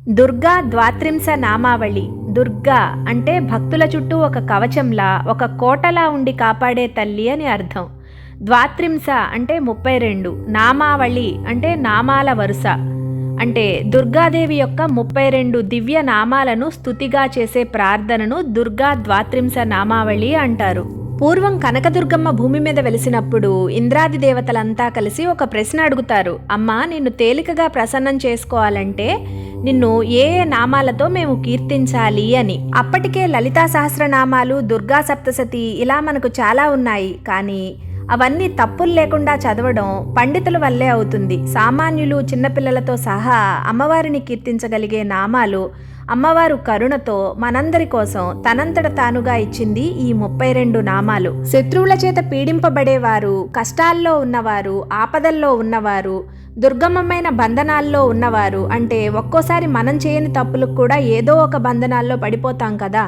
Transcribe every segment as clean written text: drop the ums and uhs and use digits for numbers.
దుర్గా ద్వాత్రింశ నామావళి. దుర్గా అంటే భక్తుల చుట్టూ ఒక కవచంలా, ఒక కోటలా ఉండి కాపాడే తల్లి అని అర్థం. ద్వాత్రింశ అంటే 32. నామావళి అంటే నామాల వరుస. అంటే దుర్గాదేవి యొక్క 32 దివ్య నామాలను స్తుతిగా చేసే ప్రార్థనను దుర్గా ద్వాత్రింశ నామావళి అంటారు. పూర్వం కనకదుర్గమ్మ భూమి మీద వెలిసినప్పుడు ఇంద్రాది దేవతలంతా కలిసి ఒక ప్రశ్న అడుగుతారు. అమ్మా, నిన్ను తేలికగా ప్రసన్నం చేసుకోవాలంటే నిన్ను ఏ ఏ నామాలతో మేము కీర్తించాలి అని. అప్పటికే లలితా సహస్రనామాలు, దుర్గా సప్తశతి ఇలా మనకు చాలా ఉన్నాయి. కానీ అవన్నీ తప్పులు లేకుండా చదవడం పండితుల వల్లే అవుతుంది. సామాన్యులు, చిన్నపిల్లలతో సహా అమ్మవారిని కీర్తించగలిగే నామాలు అమ్మవారు కరుణతో మనందరి కోసం తనంతట తానుగా ఇచ్చింది ఈ 32 నామాలు. శత్రువుల చేత పీడింపబడేవారు, కష్టాల్లో ఉన్నవారు, ఆపదల్లో ఉన్నవారు, దుర్గమమైన బంధనాల్లో ఉన్నవారు, అంటే ఒక్కోసారి మనం చేయని తప్పులకు కూడా ఏదో ఒక బంధనాల్లో పడిపోతాం కదా.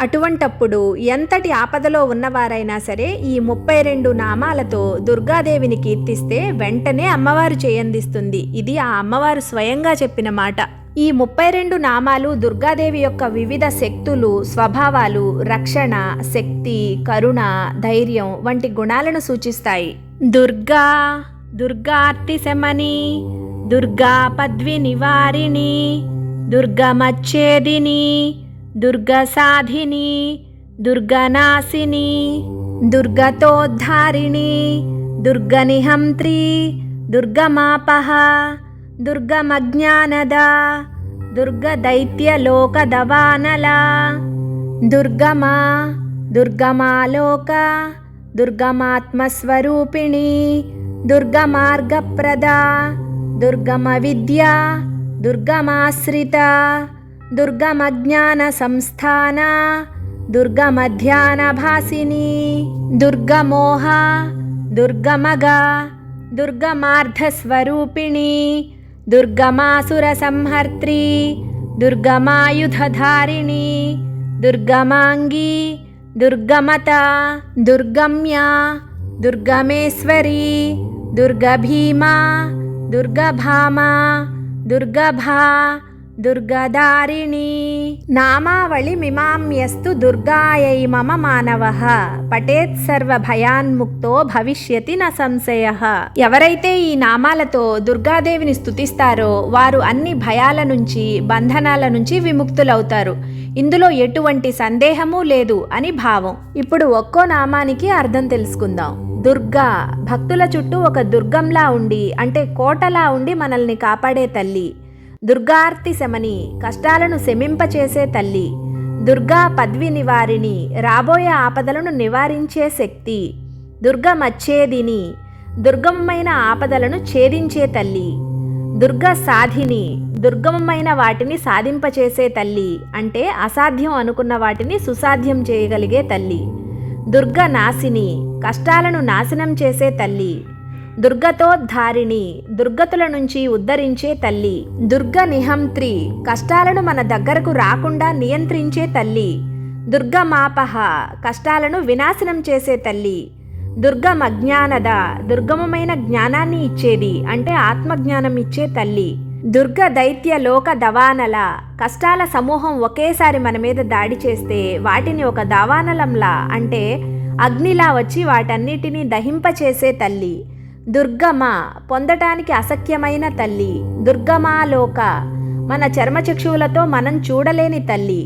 అటువంటప్పుడు ఎంతటి ఆపదలో ఉన్నవారైనా సరే ఈ 32 నామాలతో దుర్గాదేవిని కీర్తిస్తే వెంటనే అమ్మవారు చేయందిస్తుంది. ఇది ఆ అమ్మవారు స్వయంగా చెప్పిన మాట. ఈ 32 నామాలు దుర్గాదేవి యొక్క వివిధ శక్తులు, స్వభావాలు, రక్షణ, శక్తి, కరుణ, ధైర్యం వంటి గుణాలను సూచిస్తాయి. దుర్గా, దుర్గార్తి శమని, దుర్గా పద్వి నివారిణి, దుర్గమచ్ఛేదిని, దుర్గసాధిని, దుర్గనాశిని, దుర్గతోద్ధారిణి, దుర్గనిహంత్రి, దుర్గమాపహ, దుర్గమజ్ఞానద, దుర్గదైత్యలోకదవానల, దుర్గమా, దుర్గమాలోక, దుర్గమాత్మస్వరూపిణి, దుర్గమార్గప్రద, దుర్గమవిద్య, దుర్గమాశ్రిత, దుర్గమజ్ఞాన సంస్థాన, దుర్గమధ్యానభాసిని, దుర్గమోహ, దుర్గమగ, దుర్గమార్ధస్వరూపిణి, దుర్గమాసుర సంహర్త్రి, దుర్గమాయుధధారిణి, దుర్గమాంగి, దుర్గమత, దుర్గమ్య, దుర్గమేశ్వరి, దుర్గభీమా, దుర్గభామా, దుర్గభా, దుర్గదారిణి. నామావళి మిమామ్యస్తు దుర్గాయై మమ మానవః పఠేత్ సర్వ భయాన్ముక్తో భవిష్యతి న సంశయః. ఎవరైతే ఈ నామాలతో దుర్గాదేవిని స్తుతిస్తారో వారు అన్ని భయాల నుంచి, బంధనాల నుంచి విముక్తులవుతారు. ఇందులో ఎటువంటి సందేహమూ లేదు అని భావం. ఇప్పుడు ఒక్కో నామానికి అర్థం తెలుసుకుందాం. దుర్గా భక్తుల చుట్టూ ఒక దుర్గంలా ఉండి, అంటే కోటలా ఉండి మనల్ని కాపాడే తల్లి. దుర్గార్తి శమని కష్టాలను శమింపచేసే తల్లి. దుర్గా పద్వి నివారిణి రాబోయే ఆపదలను నివారించే శక్తి. దుర్గమచ్ఛేదిని దుర్గమమైన ఆపదలను ఛేదించే తల్లి. దుర్గ సాధిని దుర్గమమైన వాటిని సాధింపచేసే తల్లి, అంటే అసాధ్యం అనుకున్న వాటిని సుసాధ్యం చేయగలిగే తల్లి. దుర్గ నాశిని కష్టాలను నాశనం చేసే తల్లి. దుర్గతోద్ధారిణి దుర్గతుల నుంచి ఉద్ధరించే తల్లి. దుర్గ నిహంత్రి కష్టాలను మన దగ్గరకు రాకుండా నియంత్రించే తల్లి. దుర్గమాపహ కష్టాలను వినాశనం చేసే తల్లి. దుర్గమజ్ఞానద దుర్గమమైన జ్ఞానాన్ని ఇచ్చేది, అంటే ఆత్మజ్ఞానం ఇచ్చే తల్లి. దుర్గ దైత్య లోక దవానల కష్టాల సమూహం ఒకేసారి మన మీద దాడి చేస్తే వాటిని ఒక దవానలంలా, అంటే అగ్నిలా వచ్చి వాటన్నిటినీ దహింపచేసే తల్లి. దుర్గమ పొందటానికి అసఖ్యమైన తల్లి. దుర్గమాలోక మన చర్మచక్షువులతో మనం చూడలేని తల్లి.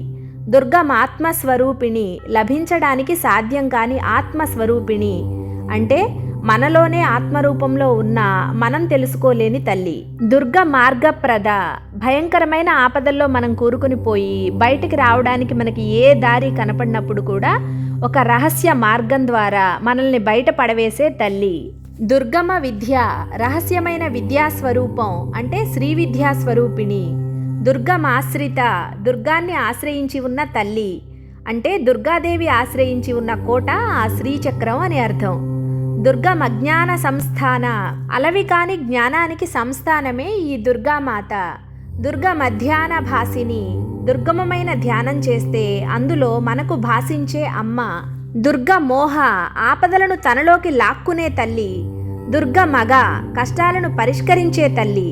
దుర్గమాత్మస్వరూపిణి లభించడానికి సాధ్యం కాని ఆత్మస్వరూపిణి, అంటే మనలోనే ఆత్మరూపంలో ఉన్న మనం తెలుసుకోలేని తల్లి. దుర్గ మార్గప్రద భయంకరమైన ఆపదల్లో మనం కూరుకుని పోయి బయటికి రావడానికి మనకి ఏ దారి కనపడినప్పుడు కూడా ఒక రహస్య మార్గం ద్వారా మనల్ని బయట పడవేసే తల్లి. దుర్గమ విద్య రహస్యమైన విద్యాస్వరూపం, అంటే శ్రీ విద్యాస్వరూపిణి. దుర్గమాశ్రిత దుర్గాన్ని ఆశ్రయించి ఉన్న తల్లి, అంటే దుర్గాదేవి ఆశ్రయించి ఉన్న కోట ఆ శ్రీచక్రం అని అర్థం. దుర్గమజ్ఞాన సంస్థాన అలవి కాని జ్ఞానానికి సంస్థానమే ఈ దుర్గామాత. దుర్గమధ్యాన భాసిని దుర్గమమైన ధ్యానం చేస్తే అందులో మనకు భాసించే అమ్మ. దుర్గమోహ ఆపదలను తనలోకి లాక్కునే తల్లి. దుర్గమగ కష్టాలను పరిష్కరించే తల్లి.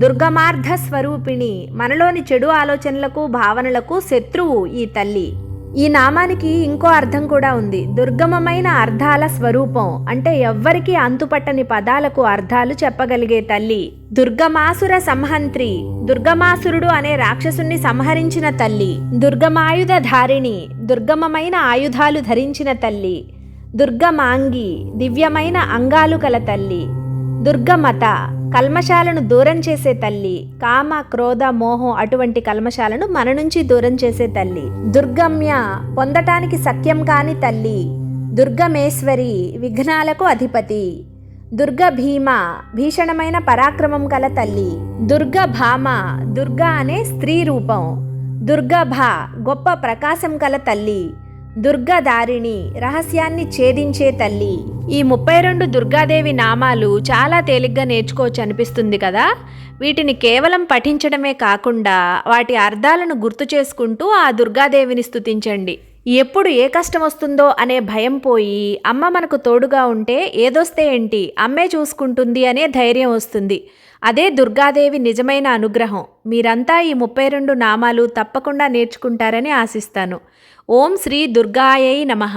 దుర్గమార్ధ స్వరూపిణి, మనలోని చెడు ఆలోచనలకు భావనలకు శత్రువు ఈ తల్లి. ఈ నామానికి ఇంకో అర్థం కూడా ఉంది. దుర్గమమైన అర్థాల స్వరూపం అంటే ఎవ్వరికీ అంతుపట్టని పదాలకు అర్థాలు చెప్పగలిగే తల్లి. దుర్గమాసుర సంహంత్రి, దుర్గమాసురుడు అనే రాక్షసుని సంహరించిన తల్లి. దుర్గమాయుధ ధారిణి, దుర్గమమైన ఆయుధాలు ధరించిన తల్లి. దుర్గమాంగి, దివ్యమైన అంగాలు కల తల్లి. దుర్గమత, కల్మశాలను దూరం చేసే తల్లి. కామ, క్రోధ, మోహం అటువంటి కల్మశాలను మన నుంచి దూరం చేసే తల్లి. దుర్గమ్య, పొందటానికి సత్యం కాని తల్లి. దుర్గమేశ్వరి, విఘ్నాలకు అధిపతి. దుర్గ భీమ, భీషణమైన పరాక్రమం కల తల్లి. దుర్గ భామ, దుర్గా అనే స్త్రీ రూపం. దుర్గభ, గొప్ప ప్రకాశం కల తల్లి. దుర్గదారిణి, రహస్యాన్ని ఛేదించే తల్లి. ఈ 32 దుర్గాదేవి నామాలు చాలా తేలిగ్గా నేర్చుకోవచ్చు అనిపిస్తుంది కదా. వీటిని కేవలం పఠించడమే కాకుండా వాటి అర్థాలను గుర్తు చేసుకుంటూ ఆ దుర్గాదేవిని స్తుతించండి. ఎప్పుడు ఏ కష్టం వస్తుందో అనే భయం పోయి అమ్మ మనకు తోడుగా ఉంటే ఏదొస్తే ఏంటి, అమ్మే చూసుకుంటుంది అనే ధైర్యం వస్తుంది. అదే దుర్గాదేవి నిజమైన అనుగ్రహం. మీరంతా ఈ 32 నామాలు తప్పకుండా నేర్చుకుంటారని ఆశిస్తాను. ఓం శ్రీ దుర్గాయై నమః.